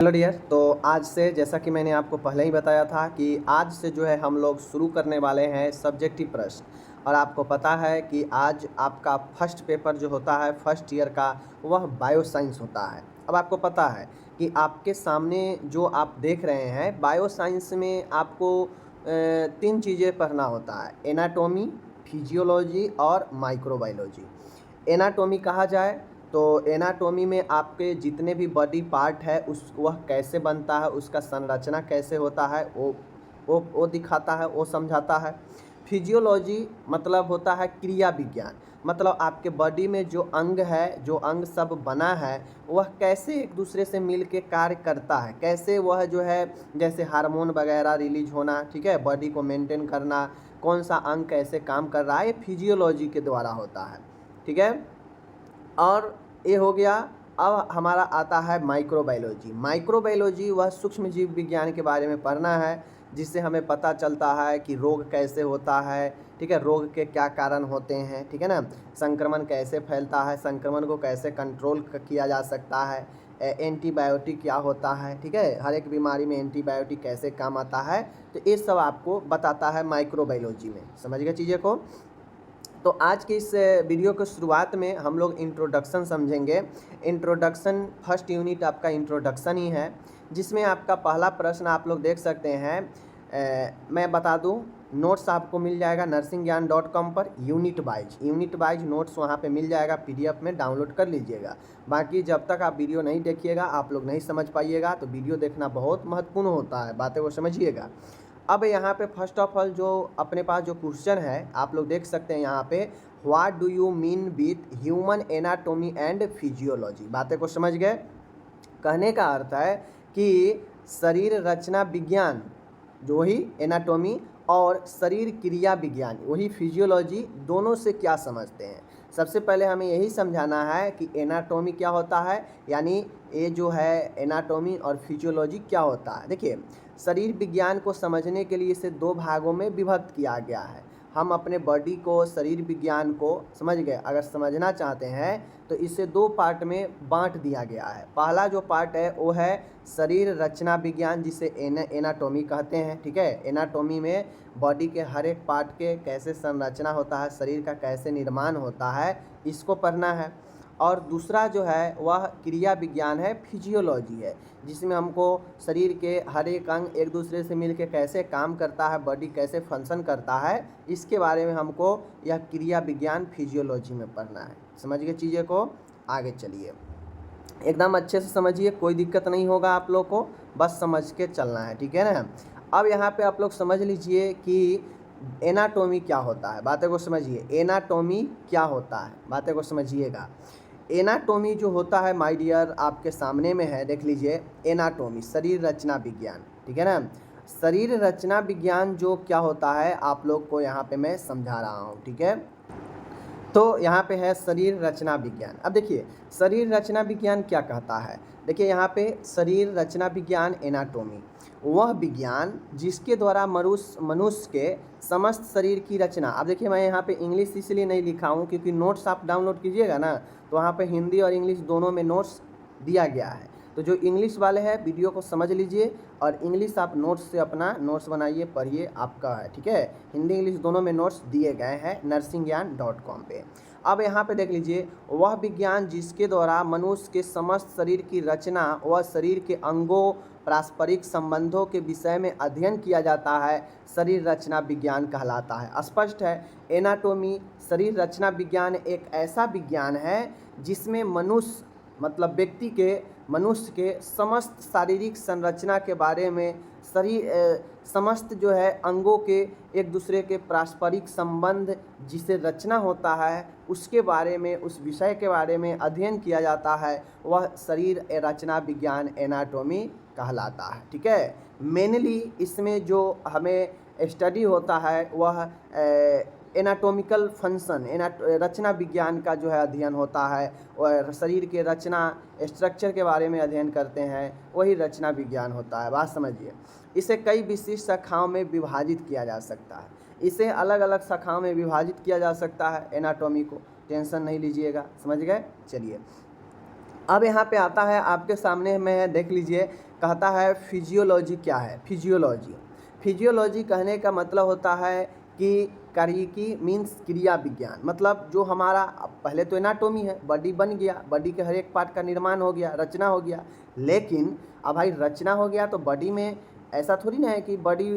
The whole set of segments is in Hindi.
Hello dear. तो आज से जैसा कि मैंने आपको पहले ही बताया था कि आज से जो है हम लोग शुरू करने वाले हैं सब्जेक्टिव प्रश्न। और आपको पता है कि आज आपका फर्स्ट पेपर जो होता है फर्स्ट ईयर का वह बायो साइंस होता है। अब आपको पता है कि आपके सामने जो आप देख रहे हैं बायो साइंस में आपको तीन चीज़ें पढ़ना होता है: एनाटॉमी, फिजियोलॉजी और माइक्रोबायोलॉजी। एनाटॉमी कहा जाए तो एनाटॉमी में आपके जितने भी बॉडी पार्ट है उस वह कैसे बनता है, उसका संरचना कैसे होता है वो दिखाता है, वो समझाता है। फिजियोलॉजी मतलब होता है क्रिया विज्ञान, मतलब आपके बॉडी में जो अंग है, जो अंग सब बना है वह कैसे एक दूसरे से मिल के कार्य करता है, कैसे वह जो है जैसे हार्मोन वगैरह रिलीज होना, ठीक है, बॉडी को मेंटेन करना, कौन सा अंग कैसे काम कर रहा है, ये फिजियोलॉजी के द्वारा होता है। ठीक है। और ये हो गया। अब हमारा आता है माइक्रोबायोलॉजी। माइक्रोबायोलॉजी वह सूक्ष्म जीव विज्ञान के बारे में पढ़ना है, जिससे हमें पता चलता है कि रोग कैसे होता है, ठीक है, रोग के क्या कारण होते हैं, ठीक है ना, संक्रमण कैसे फैलता है, संक्रमण को कैसे कंट्रोल किया जा सकता है, एंटीबायोटिक क्या होता है, ठीक है, हर एक बीमारी में एंटीबायोटिक कैसे काम आता है। तो ये सब आपको बताता है माइक्रोबायोलॉजी में। समझ गए चीज़ें को। तो आज के इस वीडियो के शुरुआत में हम लोग इंट्रोडक्शन समझेंगे। इंट्रोडक्शन फर्स्ट यूनिट आपका इंट्रोडक्शन ही है, जिसमें आपका पहला प्रश्न आप लोग देख सकते हैं। मैं बता दूं, नोट्स आपको मिल जाएगा nursingyan.com per unit wise notes वहां पे मिल जाएगा, पीडीएफ में डाउनलोड कर लीजिएगा। बाकी जब तक आप वीडियो नहीं देखिएगा आप लोग नहीं समझ पाइएगा, तो वीडियो देखना बहुत महत्वपूर्ण होता है, बातें वो समझिएगा। अब यहाँ पे फर्स्ट ऑफ ऑल जो अपने पास जो क्वेश्चन है आप लोग देख सकते हैं यहाँ पे, what do you mean with human anatomy and physiology. बातें को समझ गए। कहने का अर्थ है कि शरीर रचना विज्ञान जो ही एनाटॉमी और शरीर क्रिया विज्ञान वही फिजियोलॉजी, दोनों से क्या समझते हैं। सबसे पहले हमें यही समझाना है कि एनाटॉमी क्या होता है, यानी ये जो है एनाटॉमी और फिजियोलॉजी क्या होता है। देखिए, शरीर विज्ञान को समझने के लिए इसे दो भागों में विभक्त किया गया है। हम अपने बॉडी को, शरीर विज्ञान को समझ गए, अगर समझना चाहते हैं तो इसे दो पार्ट में बांट दिया गया है। पहला जो पार्ट है वो है शरीर रचना विज्ञान, जिसे एनाटॉमी कहते हैं। ठीक है, एनाटॉमी में बॉडी के हर एक पार्ट के कैसे संरचना होता है, शरीर का कैसे निर्माण होता है, इसको पढ़ना है। और दूसरा जो है वह क्रिया विज्ञान है, फिजियोलॉजी है, जिसमें हमको शरीर के हर एक अंग एक दूसरे से मिलकर कैसे काम करता है, बॉडी कैसे फंक्शन करता है, इसके बारे में हमको यह क्रिया विज्ञान फिजियोलॉजी में पढ़ना है। समझ गए चीज़ें को। आगे चलिए, एकदम अच्छे से समझिए, कोई दिक्कत नहीं होगा आप लोग को, बस समझ के चलना है, ठीक है ना। अब यहाँ पे आप लोग समझ लीजिए कि एनाटॉमी क्या होता है। बातें को समझिए, एनाटॉमी क्या होता है, बातें को समझिएगा। एनाटॉमी जो होता है माय डियर आपके सामने में है, देख लीजिए। एनाटॉमी शरीर रचना विज्ञान, ठीक है ना। शरीर रचना विज्ञान जो क्या होता है आप लोग को यहाँ पे मैं समझा रहा हूँ, ठीक है। तो यहाँ पे है शरीर रचना विज्ञान। अब देखिए शरीर रचना विज्ञान क्या कहता है। देखिए यहाँ पे शरीर रचना विज्ञान एनाटॉमी वह विज्ञान जिसके द्वारा मनुष्य के समस्त शरीर की रचना। अब देखिए मैं यहाँ पे इंग्लिश इसलिए नहीं लिखा हूँ क्योंकि नोट्स आप डाउनलोड कीजिएगा ना, तो वहाँ पे हिंदी और इंग्लिश दोनों में नोट्स दिया गया है। तो जो इंग्लिश वाले हैं वीडियो को समझ लीजिए और इंग्लिश आप नोट्स से अपना नोट्स बनाइए, पढ़िए, आपका है, ठीक है। हिंदी इंग्लिश दोनों में नोट्स दिए गए हैं nursingyan.com पे। अब यहाँ पे देख लीजिए, वह विज्ञान जिसके द्वारा मनुष्य के समस्त शरीर की रचना व शरीर के अंगों पारस्परिक संबंधों के विषय में अध्ययन किया जाता है, शरीर रचना विज्ञान कहलाता है। स्पष्ट है, एनाटॉमी शरीर रचना विज्ञान एक ऐसा विज्ञान है जिसमें मनुष्य मतलब व्यक्ति के, मनुष्य के समस्त शारीरिक संरचना के बारे में, समस्त जो है अंगों के एक दूसरे के पारस्परिक संबंध जिसे रचना होता है उसके बारे में, उस विषय के बारे में अध्ययन किया जाता है, वह शरीर रचना विज्ञान एनाटॉमी कहलाता है। ठीक है, मेनली इसमें जो हमें स्टडी होता है वह एनाटॉमिकल फंक्शन, रचना विज्ञान का जो है अध्ययन होता है, और शरीर के रचना स्ट्रक्चर के बारे में अध्ययन करते हैं, वही रचना विज्ञान होता है। बात समझिए, इसे कई विशिष्ट शाखाओं में विभाजित किया जा सकता है, इसे अलग अलग शाखाओं में विभाजित किया जा सकता है एनाटॉमी को, टेंशन नहीं लीजिएगा, समझ गए। चलिए अब यहाँ पे आता है आपके सामने में है, देख लीजिए कहता है फिजियोलॉजी क्या है। फिजियोलॉजी कहने का मतलब होता है कि कारिकी मीन्स क्रिया विज्ञान, मतलब जो हमारा पहले तो एनाटोमी है, बॉडी बन गया, बॉडी के हर एक पार्ट का निर्माण हो गया, रचना हो गया। लेकिन अब भाई रचना हो गया तो बॉडी में ऐसा थोड़ी ना है कि बॉडी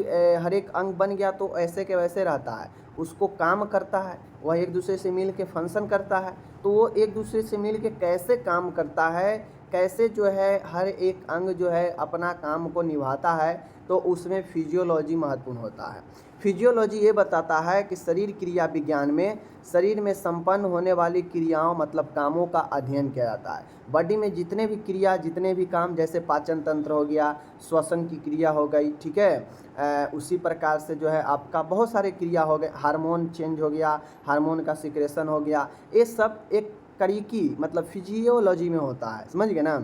हर एक अंग बन गया तो ऐसे के वैसे रहता है, उसको काम करता है, वह एक दूसरे से मिल के फंक्शन करता है। तो वो एक दूसरे से मिल के कैसे काम करता है, कैसे जो है हर एक अंग जो है अपना काम को निभाता है, तो उसमें फिजियोलॉजी महत्वपूर्ण होता है। फिजियोलॉजी ये बताता है कि शरीर क्रिया विज्ञान में शरीर में संपन्न होने वाली क्रियाओं मतलब कामों का अध्ययन किया जाता है। बॉडी में जितने भी क्रिया, जितने भी काम, जैसे पाचन तंत्र हो गया, श्वसन की क्रिया हो गई, ठीक है, उसी प्रकार से जो है आपका बहुत सारे क्रिया हो गए, हार्मोन चेंज हो गया, हार्मोन का सिक्रेशन हो गया, ये सब एक करीकी मतलब फिजियोलॉजी में होता है, समझ गए ना।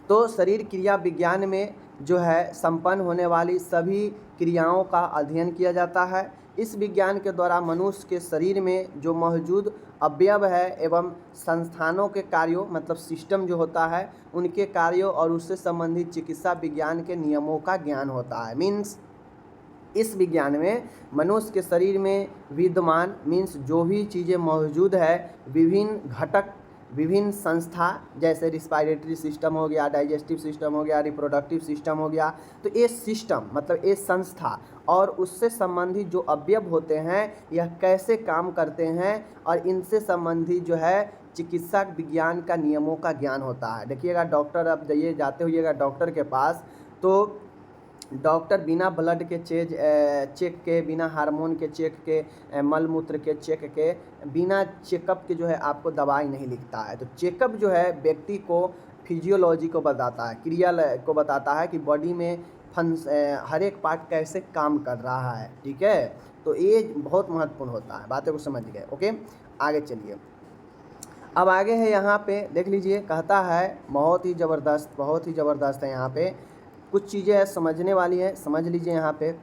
तो शरीर क्रिया विज्ञान में जो है संपन्न होने वाली सभी क्रियाओं का अध्ययन किया जाता है। इस विज्ञान के द्वारा मनुष्य के शरीर में जो मौजूद अवयव है एवं संस्थानों के कार्यों मतलब सिस्टम जो होता है उनके कार्यों और उससे संबंधित चिकित्सा विज्ञान के नियमों का ज्ञान होता है। मीन्स इस विज्ञान में मनुष्य के शरीर में विद्यमान मीन्स जो भी चीज़ें मौजूद है, विभिन्न घटक, विभिन्न संस्था, जैसे रिस्पायरेटरी सिस्टम हो गया, डाइजेस्टिव सिस्टम हो गया, रिप्रोडक्टिव सिस्टम हो गया, तो ये सिस्टम मतलब ये संस्था और उससे संबंधित जो अवयव होते हैं यह कैसे काम करते हैं और इनसे संबंधित जो है चिकित्सा विज्ञान का नियमों का ज्ञान होता है। देखिएगा डॉक्टर, अब जाते होइएगा डॉक्टर के पास, तो डॉक्टर बिना ब्लड के चेक के, बिना हार्मोन के चेक के, मल मूत्र के चेक के, बिना चेकअप के जो है आपको दवाई नहीं लिखता है। तो चेकअप जो है व्यक्ति को फिजियोलॉजी को बताता है, क्रिया को बताता है कि बॉडी में हर एक पार्ट कैसे काम कर रहा है, ठीक है। तो ये बहुत महत्वपूर्ण होता है, बातें को समझ गए। ओके, आगे चलिए। अब आगे है यहाँ पे देख लीजिए, कहता है बहुत ही ज़बरदस्त है। यहाँ पे कुछ चीज़ें है समझने वाली है, समझ लीजिए। यहाँ पे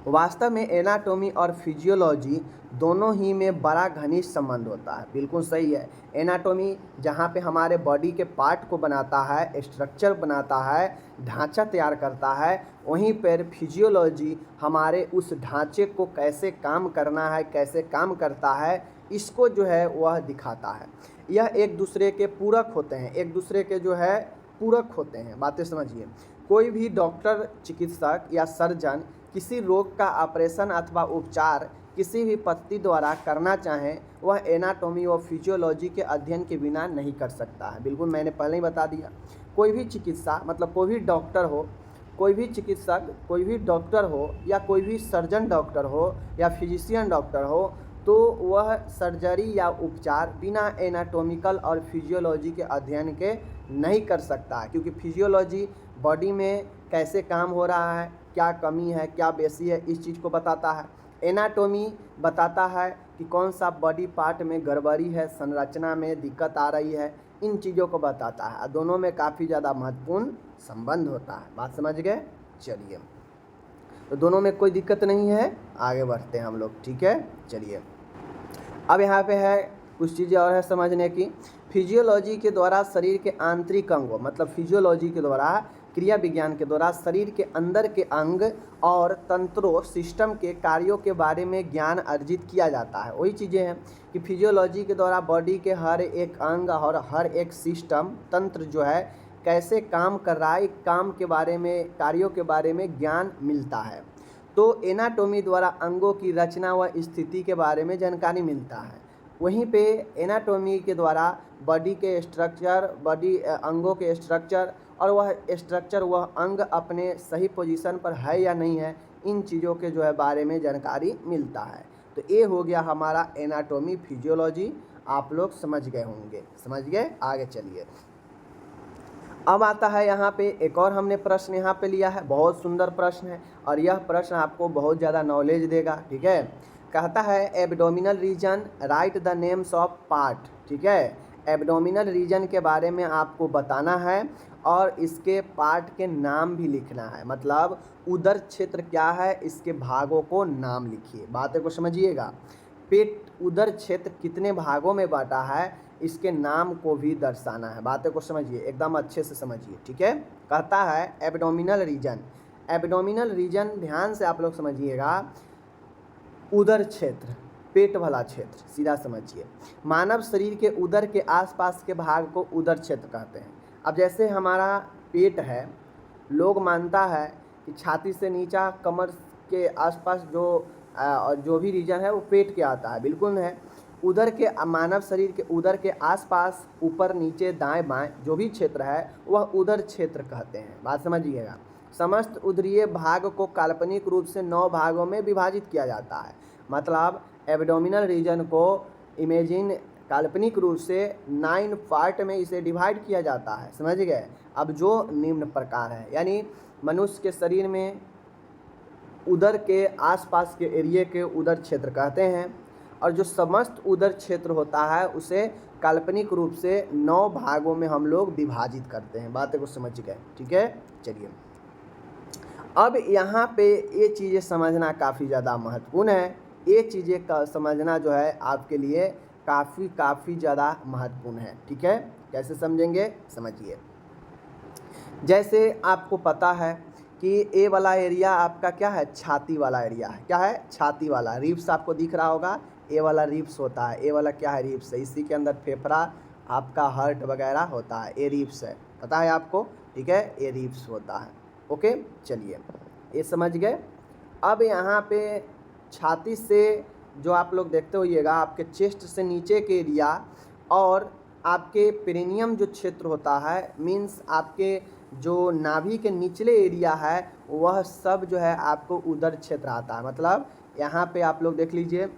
वास्तव में एनाटॉमी और फिजियोलॉजी दोनों ही में बड़ा घनिष्ठ संबंध होता है। बिल्कुल सही है। एनाटॉमी जहाँ पे हमारे बॉडी के पार्ट को बनाता है, स्ट्रक्चर बनाता है, ढांचा तैयार करता है, वहीं पर फिजियोलॉजी हमारे उस ढांचे को कैसे काम करना है, कैसे काम करता है, इसको जो है वह दिखाता है। यह एक दूसरे के पूरक होते हैं, एक दूसरे के जो है पूरक होते हैं, बातें समझिए। कोई भी डॉक्टर, चिकित्सक या सर्जन किसी रोग का ऑपरेशन अथवा उपचार किसी भी पद्धति द्वारा करना चाहें, वह एनाटॉमी और फिजियोलॉजी के अध्ययन के बिना नहीं कर सकता है। बिल्कुल मैंने पहले ही बता दिया। कोई भी चिकित्सा मतलब कोई भी डॉक्टर हो, कोई भी चिकित्सक, कोई भी डॉक्टर हो या कोई भी सर्जन डॉक्टर हो या फिजिशियन डॉक्टर हो, तो वह सर्जरी या उपचार बिना एनाटॉमिकल और फिजियोलॉजी के अध्ययन के नहीं कर सकता है, क्योंकि फिजियोलॉजी बॉडी में कैसे काम हो रहा है, क्या कमी है, क्या बेसी है, इस चीज़ को बताता है। एनाटॉमी बताता है कि कौन सा बॉडी पार्ट में गड़बड़ी है, संरचना में दिक्कत आ रही है, इन चीज़ों को बताता है। दोनों में काफ़ी ज़्यादा महत्वपूर्ण संबंध होता है, बात समझ गए। चलिए, तो दोनों में कोई दिक्कत नहीं है, आगे बढ़ते हैं हम लोग, ठीक है। चलिए, अब यहाँ पे है कुछ चीज़ें और है समझने की। फिजियोलॉजी के द्वारा शरीर के आंतरिक अंगों मतलब फिजियोलॉजी के द्वारा, क्रिया विज्ञान के द्वारा शरीर के अंदर के अंग और तंत्रों, सिस्टम के कार्यों के बारे में ज्ञान अर्जित किया जाता है। वही चीज़ें हैं कि फिजियोलॉजी के द्वारा बॉडी के हर एक अंग और हर एक सिस्टम, तंत्र जो है कैसे काम कर रहा है, काम के बारे में, कार्यों के बारे में ज्ञान मिलता है। तो एनाटॉमी द्वारा अंगों की रचना व स्थिति के बारे में जानकारी मिलता है। वहीं पे एनाटॉमी के द्वारा बॉडी के स्ट्रक्चर, बॉडी अंगों के स्ट्रक्चर और वह स्ट्रक्चर, वह अंग अपने सही पोजीशन पर है या नहीं है, इन चीज़ों के जो है बारे में जानकारी मिलता है। तो ये हो गया हमारा एनाटॉमी फिजियोलॉजी, आप लोग समझ गए होंगे, समझ गए। आगे चलिए, अब आता है यहाँ पे एक और हमने प्रश्न यहाँ पे लिया है, बहुत सुंदर प्रश्न है और यह प्रश्न आपको बहुत ज़्यादा नॉलेज देगा, ठीक है। कहता है abdominal region, right the names of part, ठीक है। एब्डोमिनल रीजन के बारे में आपको बताना है और इसके पार्ट के नाम भी लिखना है, मतलब उदर क्षेत्र क्या है, इसके भागों को नाम लिखिए, बातें को समझिएगा। पेट उदर क्षेत्र कितने भागों में बांटा है, इसके नाम को भी दर्शाना है। बातें को समझिए, एकदम अच्छे से समझिए, ठीक है। कहता है एब्डोमिनल रीजन। एब्डोमिनल रीजन ध्यान से आप लोग समझिएगा, उदर क्षेत्र, पेट वाला क्षेत्र, सीधा समझिए। मानव शरीर के उदर के आसपास के भाग को उदर क्षेत्र कहते हैं। अब जैसे हमारा पेट है, लोग मानता है कि छाती से नीचा कमर के आसपास जो भी रीजन है वो पेट के आता है, बिल्कुल है। उदर के मानव शरीर के उदर के आसपास ऊपर नीचे दाएं बाएं जो भी क्षेत्र है वह उदर क्षेत्र कहते हैं। बात समझिएगा। समस्त उदरीय भाग को काल्पनिक रूप से 9 भागों में विभाजित किया जाता है। मतलब एब्डोमिनल रीजन को इमेजिन काल्पनिक रूप से 9 पार्ट में इसे डिवाइड किया जाता है, समझ गए। अब जो निम्न प्रकार है, यानी मनुष्य के शरीर में उदर के आसपास के एरिया के उदर क्षेत्र कहते हैं, और जो समस्त उदर क्षेत्र होता है उसे काल्पनिक रूप से 9 भागों में हम लोग विभाजित करते हैं। बातें को समझ गए, ठीक है। चलिए, अब यहाँ पे ये चीज़ें समझना काफ़ी ज़्यादा महत्वपूर्ण है। ये चीज़ें का समझना जो है आपके लिए काफ़ी ज़्यादा महत्वपूर्ण है, ठीक है। कैसे समझेंगे, समझिए। जैसे आपको पता है कि ए वाला एरिया आपका क्या है, छाती वाला एरिया है। क्या है, छाती वाला। रिब्स आपको दिख रहा होगा, ए वाला रिब्स होता है। ए वाला क्या है, रिब्स है। इसी के अंदर फेफड़ा, आपका हार्ट वगैरह होता है, ए रिब्स है, पता है आपको, ठीक है। ए रिब्स होता है, ओके। चलिए, ये समझ गए। अब यहाँ पे छाती से जो आप लोग देखते होइएगा, आपके चेस्ट से नीचे के एरिया और आपके पेरिनियम जो क्षेत्र होता है, मीन्स आपके जो नाभि के निचले एरिया है, वह सब जो है आपको उदर क्षेत्र आता है। मतलब यहाँ पे आप लोग देख लीजिए,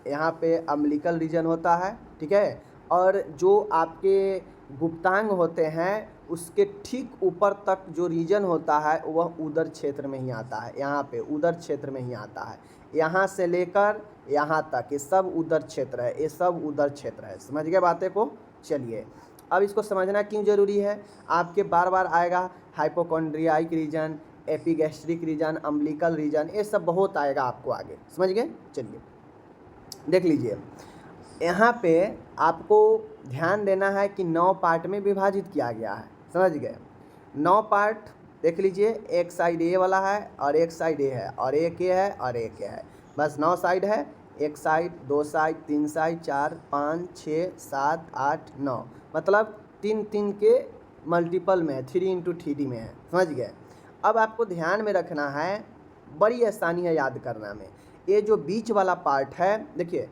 यहाँ पे अम्बिलिकल रीजन होता है, ठीक है। और जो आपके गुप्तांग होते हैं उसके ठीक ऊपर तक जो रीजन होता है वह उदर क्षेत्र में ही आता है। यहाँ पे उदर क्षेत्र में ही आता है। यहाँ से लेकर यहाँ तक ये सब उदर क्षेत्र है, ये सब उदर क्षेत्र है। समझ गए बातें को। चलिए, अब इसको समझना क्यों जरूरी है। आपके बार बार आएगा hypochondriac region, epigastric region, umbilical region, ये सब बहुत आएगा आपको आगे, समझ गए। चलिए, देख लीजिए, यहाँ पे आपको ध्यान देना है कि 9 पार्ट में विभाजित किया गया है, समझ गए। 9 पार्ट देख लीजिए, एक साइड ए वाला है और एक साइड ए है और एक ए है और एक ए है, बस 9 साइड है। एक साइड, 2 साइड, 3 साइड, 4, 5, 6, 7, 8, 9, मतलब 3 के मल्टीपल में है, 3x3D में है, समझ गए। अब आपको ध्यान में रखना है, बड़ी आसानी है याद करना में। ये जो बीच वाला पार्ट है, देखिए,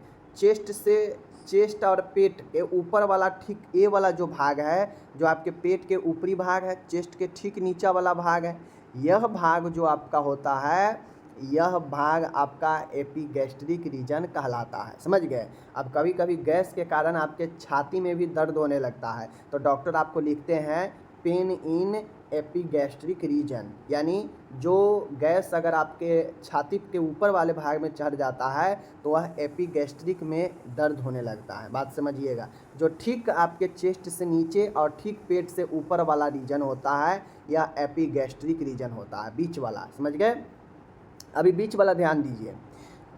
चेस्ट और पेट के ऊपर वाला ठीक ए वाला जो भाग है, जो आपके पेट के ऊपरी भाग है, चेस्ट के ठीक नीचा वाला भाग है, यह भाग जो आपका होता है, यह भाग आपका एपिगैस्ट्रिक रीजन कहलाता है, समझ गए। अब कभी कभी गैस के कारण आपके छाती में भी दर्द होने लगता है, तो डॉक्टर आपको लिखते हैं पेन इन एपिगैस्ट्रिक रीजन, यानी जो गैस अगर आपके छाती के ऊपर वाले भाग में चढ़ जाता है तो वह एपिगैस्ट्रिक में दर्द होने लगता है। बात समझिएगा। जो ठीक आपके चेस्ट से नीचे और ठीक पेट से ऊपर वाला रीजन होता है, यह एपिगैस्ट्रिक रीजन होता है, बीच वाला, समझ गए। अभी बीच वाला ध्यान दीजिए।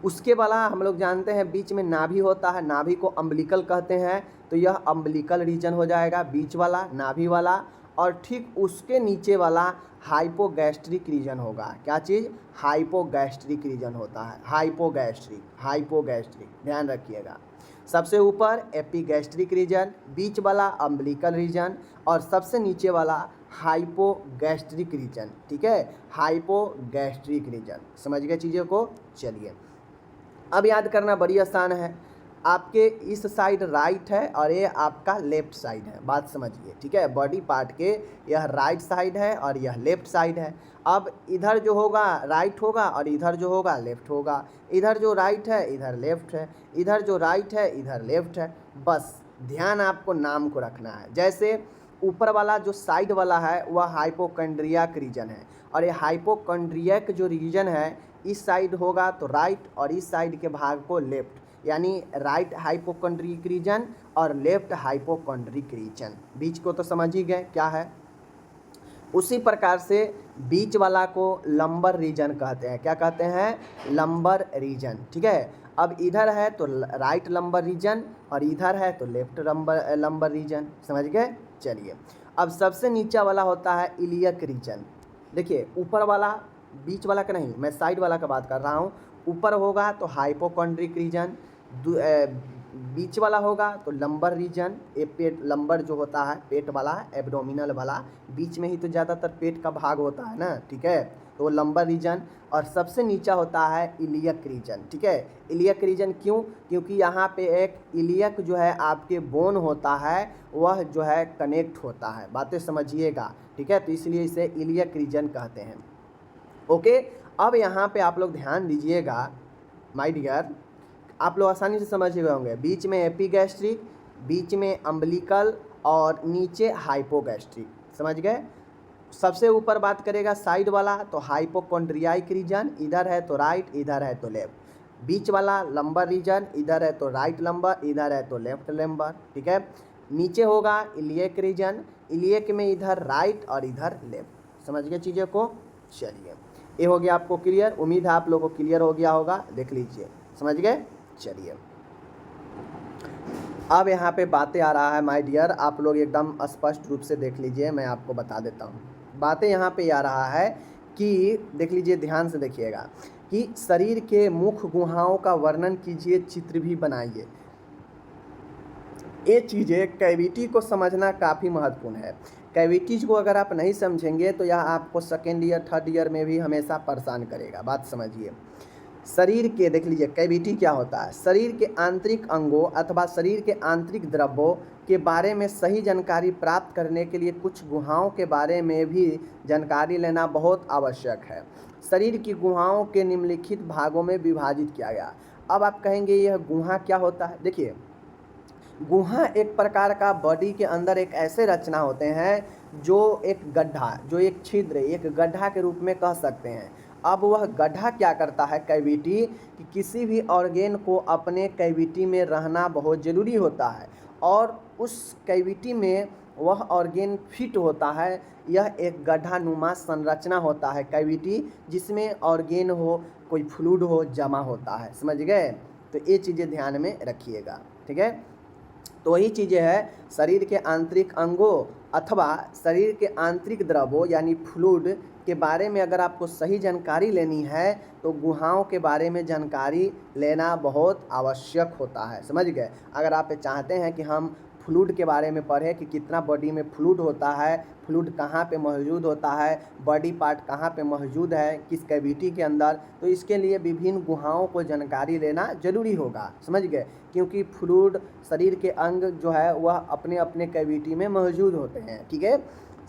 उसके वाला हम लोग जानते हैं बीच में नाभि होता है, नाभि को अम्बिलिकल कहते हैं, तो यह अम्बिलिकल रीजन हो जाएगा, बीच वाला, नाभि वाला। और ठीक उसके नीचे वाला हाइपोगैस्ट्रिक रीजन होगा। क्या चीज़, हाइपोगैस्ट्रिक रीजन होता है, हाइपोगैस्ट्रिक, ध्यान रखिएगा। सबसे ऊपर एपिगैस्ट्रिक रीजन, बीच वाला अम्बिलिकल रीजन और सबसे नीचे वाला हाइपोगैस्ट्रिक रीजन, ठीक है, हाइपोगैस्ट्रिक रीजन। समझ गए चीज़ों को। चलिए, अब याद करना बड़ी आसान है। आपके इस साइड राइट है और ये आपका लेफ्ट साइड है, बात समझिए, ठीक है। बॉडी पार्ट के यह राइट साइड है और यह लेफ्ट साइड है। अब इधर जो होगा राइट होगा और इधर जो होगा लेफ्ट होगा। इधर जो राइट है इधर लेफ्ट है, इधर जो राइट है इधर लेफ्ट है। बस ध्यान आपको नाम को रखना है। जैसे ऊपर वाला जो साइड वाला है वह हाइपोकॉन्ड्रियाक रीजन है, और ये हाइपोकॉन्ड्रियाक जो रीजन है इस साइड होगा तो राइट और इस साइड के भाग को लेफ्ट, यानी राइट हाइपोकॉन्ड्रिक रीजन और लेफ्ट हाइपोकॉन्ड्रिक रीजन। बीच को तो समझ ही गए क्या है। उसी प्रकार से बीच वाला को लंबर रीजन कहते हैं। क्या कहते हैं, लंबर रीजन, ठीक है। अब इधर है तो राइट लंबर रीजन और इधर है तो लेफ्ट लंबर रीजन, समझ गए। चलिए अब सबसे नीचा वाला होता है इलियक रीजन। देखिए ऊपर वाला, बीच वाला का नहीं, मैं साइड वाला का बात कर रहा हूँ। ऊपर होगा तो हाइपोकॉन्ड्रिक रीजन, बीच वाला होगा तो लंबर रीजन, ये पेट लंबर जो होता है पेट वाला, एब्डोमिनल वाला, बीच में ही तो ज़्यादातर पेट का भाग होता है ना, ठीक है, तो वो लंबर रीजन। और सबसे नीचा होता है इलियक रीजन, ठीक है। इलियक रीजन क्यों? क्योंकि यहाँ पे एक इलियक जो है आपके बोन होता है, वह जो है कनेक्ट होता है, बातें समझिएगा, ठीक है, तो इसलिए इसे इलियक रीजन कहते हैं। ओके, अब यहाँ पे आप लोग ध्यान दीजिएगा माय डियर, आप लोग आसानी से समझ गए होंगे, बीच में एपीगैस्ट्रिक, बीच में अम्बलिकल और नीचे हाइपोगैस्ट्रिक, समझ गए। सबसे ऊपर बात करेगा साइड वाला तो हाइपोकॉन्ड्रियाइक रीजन, इधर है तो राइट, इधर है तो लेफ्ट। बीच वाला लंबर रीजन, इधर है तो राइट लंबर, इधर है तो लेफ्ट लंबर, ठीक है। नीचे होगा इलियक रीजन, इलियक में इधर राइट और इधर लेफ्ट, समझ गए चीज़ों को। चलिए ये हो गया आपको क्लियर, उम्मीद है आप लोगों को क्लियर हो गया होगा, देख लीजिए, समझ गए। चलिए अब यहाँ पे बातें आ रहा है माय डियर, आप लोग एकदम स्पष्ट रूप से देख लीजिए, मैं आपको बता देता हूँ। बातें यहाँ पे आ रहा है कि देख लीजिए, ध्यान से देखिएगा कि शरीर के मुख्य गुहाओं का वर्णन कीजिए, चित्र भी बनाइए। ये चीज़ें कैविटी को समझना काफ़ी महत्वपूर्ण है। कैविटीज को अगर आप नहीं समझेंगे तो यह आपको सेकेंड ईयर थर्ड ईयर में भी हमेशा परेशान करेगा, बात समझिए। शरीर के, देख लीजिए कैविटी क्या होता है, शरीर के आंतरिक अंगों अथवा शरीर के आंतरिक द्रव्यों के बारे में सही जानकारी प्राप्त करने के लिए कुछ गुहाओं के बारे में भी जानकारी लेना बहुत आवश्यक है। शरीर की गुहाओं के निम्नलिखित भागों में विभाजित किया गया। अब आप कहेंगे यह गुहा क्या होता है? देखिए गुहा एक प्रकार का बॉडी के अंदर एक ऐसे रचना होते हैं जो एक गड्ढा, जो एक छिद्र, एक गड्ढा के रूप में कह सकते हैं। अब वह गड्ढा क्या करता है कैविटी, कि किसी भी ऑर्गेन को अपने कैविटी में रहना बहुत ज़रूरी होता है और उस कैविटी में वह ऑर्गेन फिट होता है। यह एक गड्ढा नुमा संरचना होता है कैविटी, जिसमें ऑर्गेन हो, कोई फ्लूइड हो, जमा होता है, समझ गए। तो ये चीज़ें ध्यान में रखिएगा, ठीक है। तो वही चीज़ें है, शरीर के आंतरिक अंगों अथवा शरीर के आंतरिक द्रव्यों यानी फ्लूइड के बारे में अगर आपको सही जानकारी लेनी है तो गुहाओं के बारे में जानकारी लेना बहुत आवश्यक होता है, समझ गए। अगर आप चाहते हैं कि हम फ्लूइड के बारे में पढ़ें कि कितना बॉडी में फ्लूइड होता है, फ्लूइड कहाँ पे मौजूद होता है, बॉडी पार्ट कहाँ पे मौजूद है, किस कैविटी के अंदर, तो इसके लिए विभिन्न गुहाओं को जानकारी लेना जरूरी होगा, समझ गए। क्योंकि फ्लूइड शरीर के अंग जो है वह अपने अपने कैविटी में मौजूद होते हैं, ठीक है।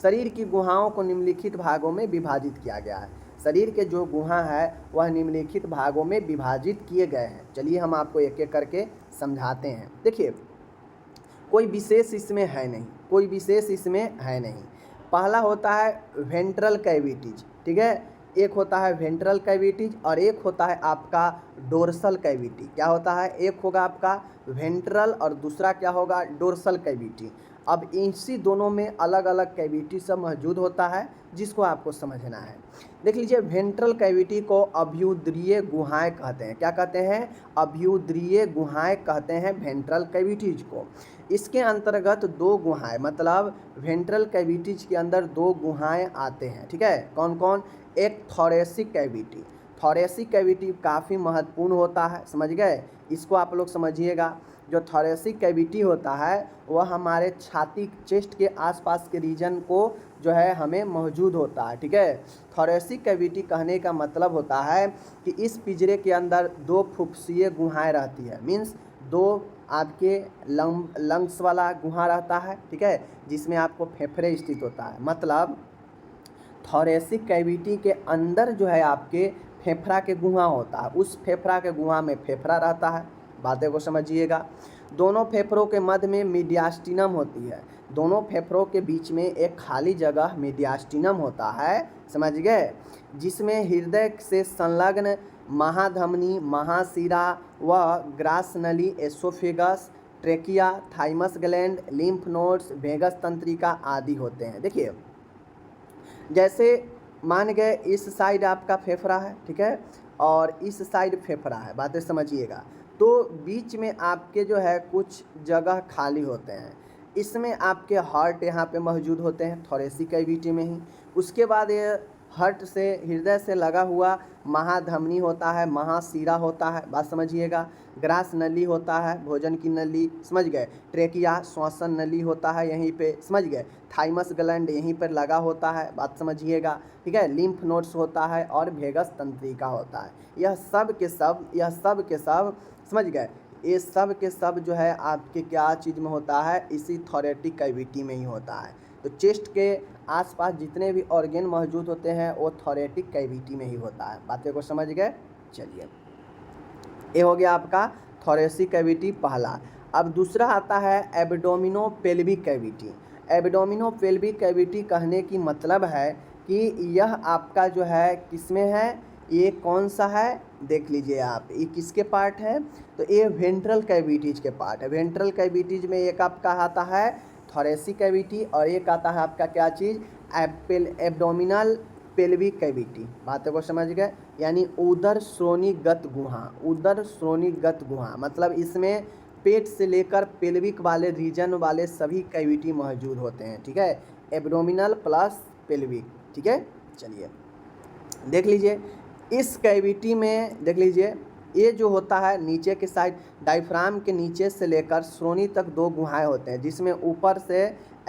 शरीर की गुहाओं को निम्नलिखित भागों में विभाजित किया गया है। शरीर के जो गुहा है वह निम्नलिखित भागों में विभाजित किए गए हैं। चलिए हम आपको एक एक करके समझाते हैं। देखिए कोई विशेष इसमें है नहीं, कोई विशेष इसमें है नहीं। पहला होता है वेंट्रल कैविटीज, ठीक है, एक होता है वेंट्रल कैविटीज और एक होता है आपका डोर्सल कैविटी। क्या होता है? एक होगा आपका वेंट्रल और दूसरा क्या होगा? Dorsal cavity. अब इसी दोनों में अलग अलग कैविटी सब मौजूद होता है जिसको आपको समझना है। देख लीजिए वेंट्रल कैविटी को अभ्युदरीय गुहाएं कहते हैं। क्या कहते हैं? अभ्युदरीय गुहाएं कहते हैं वेंट्रल कैविटीज को। इसके अंतर्गत दो गुहाएं, मतलब वेंट्रल कैविटीज के अंदर दो गुहाएं आते हैं, ठीक है। कौन कौन? एक थोरेसिक कैविटी। थोरेसिक कैविटी काफ़ी महत्वपूर्ण होता है, समझ गए। इसको आप लोग समझिएगा। जो थोरेसिक कैविटी होता है वह हमारे छाती, चेस्ट के आसपास के रीजन को जो है हमें मौजूद होता है, ठीक है। थोरेसिक कैविटी कहने का मतलब होता है कि इस पिंजरे के अंदर दो फुफ्फुसीय गुहाएं रहती है। मीन्स दो आपके लंग्स वाला गुहा रहता है, ठीक है, जिसमें आपको फेफड़े स्थित होता है। मतलब थोरेसिक कैविटी के अंदर जो है आपके फेफड़ा के गुहा होता है। उस फेफड़ा के गुहा में फेफड़ा रहता है, बातें को समझिएगा। दोनों फेफड़ों के मध्य में मीडियास्टिनम होती है। दोनों फेफड़ों के बीच में एक खाली जगह मीडियास्टिनम होता है, समझ गए, जिसमें हृदय से संलग्न महाधमनी, महाशिरा व ग्रास नली, oesophagus, trachea, thymus gland, lymph nodes, vagus तंत्रिका आदि होते हैं। देखिए जैसे मान गए इस साइड आपका फेफड़ा है, ठीक है, और इस साइड फेफड़ा है, बातें समझिएगा। तो बीच में आपके जो है कुछ जगह खाली होते हैं, इसमें आपके हार्ट यहाँ पे मौजूद होते हैं थोरेसिक कैविटी में ही। उसके बाद ये हार्ट से हृदय से लगा हुआ महाधमनी होता है, महाशिरा होता है, बात समझिएगा। ग्रास नली होता है, भोजन की नली, समझ गए। ट्रेकिया श्वसन नली होता है यहीं पे, समझ गए। थाइमस ग्लैंड यहीं पर लगा होता है, बात समझिएगा, ठीक है। लिम्फ नोड्स होता है और भेगस तंत्रिका होता है। यह सब के सब समझ गए, ये सब के सब जो है आपके क्या चीज़ में होता है, इसी थोरेटिक कैविटी में ही होता है। तो चेस्ट के आसपास जितने भी ऑर्गन मौजूद होते हैं वो थोरेटिक कैविटी में ही होता है, बातें को समझ गए। चलिए, ये हो गया आपका थोरेसिक कैविटी पहला। अब दूसरा आता है एब्डोमिनो पेल्विक कैविटी। एब्डोमिनो पेल्विक कैविटी कहने की मतलब है कि यह आपका जो है किसमें है, ये कौन सा है, देख लीजिए आप, ये किसके पार्ट है, तो ये वेंट्रल कैविटीज के पार्ट है। वेंट्रल कैविटीज में एक आपका आता है थोरेसिक कैविटी और एक आता है आपका क्या चीज़, एब्डोमिनल पेल्विक कैविटी, बातों को समझ गए। यानी उदर श्रोणीगत गुहा, उदर श्रोणीगत गुहा मतलब इसमें पेट से लेकर पेल्विक वाले रीजन वाले सभी कैविटी मौजूद होते हैं, ठीक है। एब्डोमिनल प्लस पेल्विक, ठीक है। चलिए देख लीजिए, इस कैविटी में देख लीजिए, ये जो होता है नीचे के साइड डायफ्राम के नीचे से लेकर श्रोणी तक दो गुहाएं होते हैं, जिसमें ऊपर से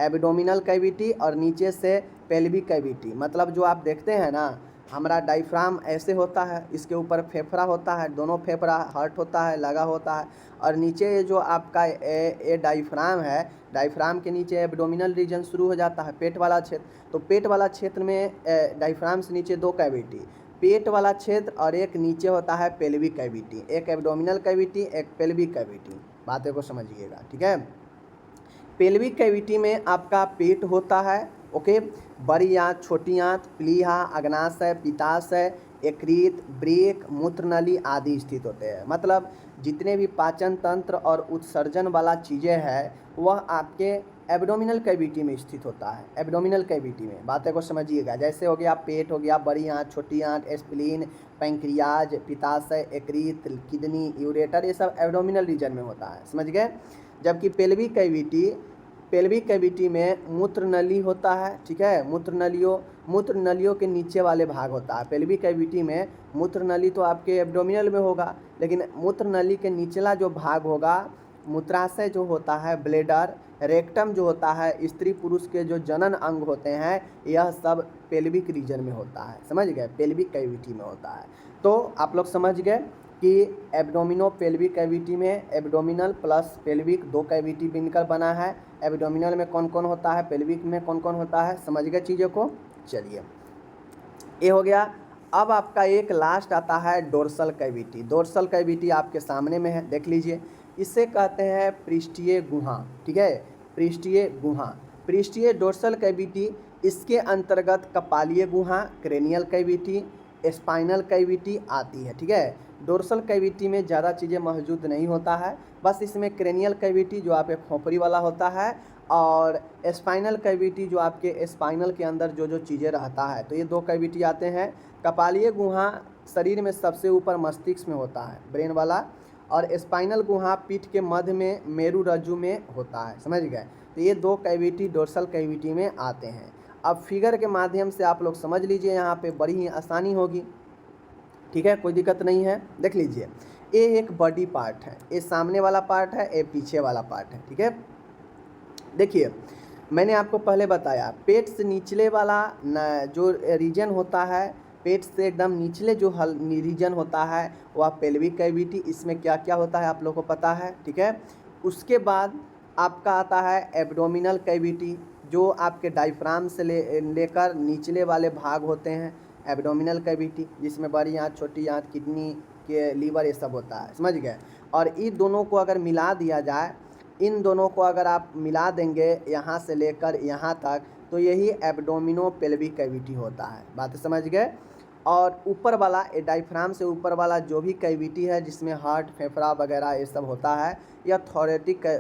एब्डोमिनल कैविटी और नीचे से पेल्विक कैविटी। मतलब जो आप देखते हैं ना, हमारा डायफ्राम ऐसे होता है, इसके ऊपर फेफड़ा होता है, दोनों फेफड़ा हार्ट होता है लगा होता है, और नीचे ये जो आपका ये डायफ्राम है, डायफ्राम के नीचे एब्डोमिनल रीजन शुरू हो जाता है, पेट वाला क्षेत्र। तो पेट वाला क्षेत्र में डायफ्राम से नीचे दो कैविटी, पेट वाला क्षेत्र, और एक नीचे होता है पेल्विक कैविटी, एक एब्डोमिनल कैविटी एक पेल्विक कैविटी, बातें को समझिएगा, ठीक है। पेल्विक कैविटी में आपका पेट होता है, ओके। बड़ी आंत, छोटी आंत, प्लीहा, अग्नाशय, पित्ताशय, यकृत, ब्रेक, मूत्रनली आदि स्थित होते हैं। मतलब जितने भी पाचन तंत्र और उत्सर्जन वाला चीज़ें हैं वह आपके एब्डोमिनल कैविटी में स्थित होता है, एब्डोमिनल कैविटी में, बातें को समझिएगा। जैसे हो गया पेट, हो गया बड़ी आंत, छोटी आंत, स्प्लीन, पैंक्रियाज, पित्ताशय, यकृत, किडनी, यूरेटर, ये सब एब्डोमिनल रीजन में होता है, समझ गए। जबकि पेल्विक कैविटी में मूत्र नली होता है, ठीक है। मूत्र नलियों के नीचे वाले भाग होता है। पेल्विक कैविटी में मूत्र नली तो आपके एब्डोमिनल में होगा, लेकिन मूत्र नली के निचला जो भाग होगा, मूत्राशय जो होता है, ब्लेडर, रेक्टम जो होता है, स्त्री पुरुष के जो जनन अंग होते हैं, यह सब पेल्विक रीजन में होता है, समझ गए, पेल्विक कैविटी में होता है। तो आप लोग समझ गए कि एब्डोमिनो पेल्विक कैविटी में एब्डोमिनल प्लस पेल्विक दो कैविटी मिलकर बना है। एब्डोमिनल में कौन कौन होता है, पेल्विक में कौन कौन होता है, समझ गए चीज़ों को। चलिए, ये हो गया। अब आपका एक लास्ट आता है डोर्सल कैविटी। डोर्सल कैविटी आपके सामने में है, देख लीजिए। इसे कहते हैं पृष्ठीय गुहा, ठीक है, पृष्ठीय गुहा। पृष्ठीय डोर्सल कैविटी, इसके अंतर्गत कपालीय गुहा, क्रेनियल कैविटी, स्पाइनल कैविटी आती है, ठीक है। डोर्सल कैविटी में ज़्यादा चीज़ें मौजूद नहीं होता है, बस इसमें क्रेनियल कैविटी जो आपके खोपड़ी वाला होता है, और स्पाइनल कैविटी जो आपके स्पाइनल के अंदर जो जो चीज़ें रहता है, तो ये दो कैविटी आते हैं। कपालीय गुहा शरीर में सबसे ऊपर मस्तिष्क में होता है, ब्रेन वाला, और स्पाइनल गुहा पीठ के मध्य में मेरु रज्जु में होता है, समझ गए। तो ये दो कैविटी डोर्सल कैविटी में आते हैं। अब फिगर के माध्यम से आप लोग समझ लीजिए, यहाँ पे बड़ी ही आसानी होगी, ठीक है, कोई दिक्कत नहीं है। देख लीजिए, ये एक बॉडी पार्ट है, ये सामने वाला पार्ट है, ये पीछे वाला पार्ट है, ठीक है। देखिए, मैंने आपको पहले बताया पेट से निचले वाला जो रीजन होता है, पेट से एकदम निचले जो रीजन होता है वह पेल्विक कैविटी। इसमें क्या क्या होता है आप लोगों को पता है, ठीक है। उसके बाद आपका आता है एब्डोमिनल कैविटी, जो आपके डायफ्राम से लेकर निचले वाले भाग होते हैं, एब्डोमिनल कैविटी, जिसमें बड़ी आंत, छोटी आंत, किडनी के लीवर, ये सब होता है, समझ गए। और इन दोनों को अगर मिला दिया जाए, इन दोनों को अगर आप मिला देंगे यहाँ से लेकर यहाँ तक, तो यही एब्डोमिनो पेल्विक कैविटी होता है, बात समझ गए। और ऊपर वाला, ये डायफ्राम से ऊपर वाला जो भी कैविटी है, जिसमें हार्ट, फेफड़ा वगैरह ये सब होता है, यह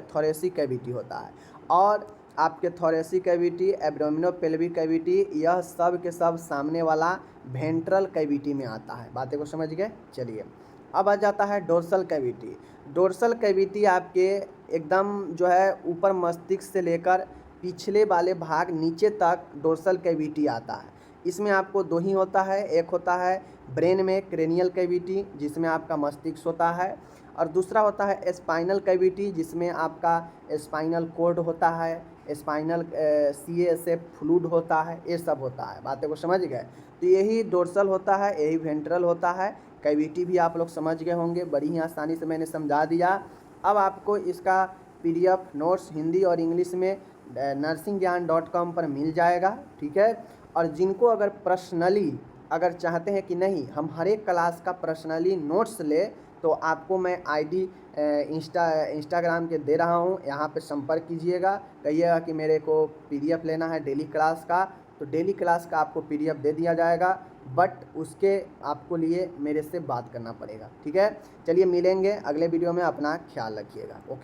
थोरेसिक कैविटी होता है। और आपके थोरेसिक कैविटी, एब्डोमिनोपेल्विक कैविटी, यह सब के सब सामने वाला वेंट्रल कैविटी में आता है। बातें को समझ गए? चलिए अब आ जाता है डोर्सल कैविटी। डोर्सल कैविटी आपके एकदम जो है ऊपर मस्तिष्क से लेकर पिछले वाले भाग नीचे तक डोर्सल कैविटी आता है। इसमें आपको दो ही होता है, एक होता है ब्रेन में क्रेनियल कैविटी जिसमें आपका मस्तिष्क होता है, और दूसरा होता है स्पाइनल कैविटी जिसमें आपका स्पाइनल कोर्ड होता है, स्पाइनल CSF फ्लूइड होता है, ये सब होता है। बातें को समझ गए? तो यही डोर्सल होता है, यही वेंट्रल होता है। कैविटी भी आप लोग समझ गए होंगे, बड़ी ही आसानी से मैंने समझा दिया। अब आपको इसका PDF नोट्स हिंदी और इंग्लिश में nursingyan.com पर मिल जाएगा, ठीक है। और जिनको अगर पर्सनली अगर चाहते हैं कि नहीं हम हर एक क्लास का पर्सनली नोट्स ले, तो आपको मैं ID इंस्टाग्राम के दे रहा हूँ, यहाँ पे संपर्क कीजिएगा। कहिएगा कि मेरे को PDF लेना है डेली क्लास का, तो डेली क्लास का आपको PDF दे दिया जाएगा, बट उसके आपको लिए मेरे से बात करना पड़ेगा, ठीक है। चलिए मिलेंगे अगले वीडियो में, अपना ख्याल रखिएगा। ओके।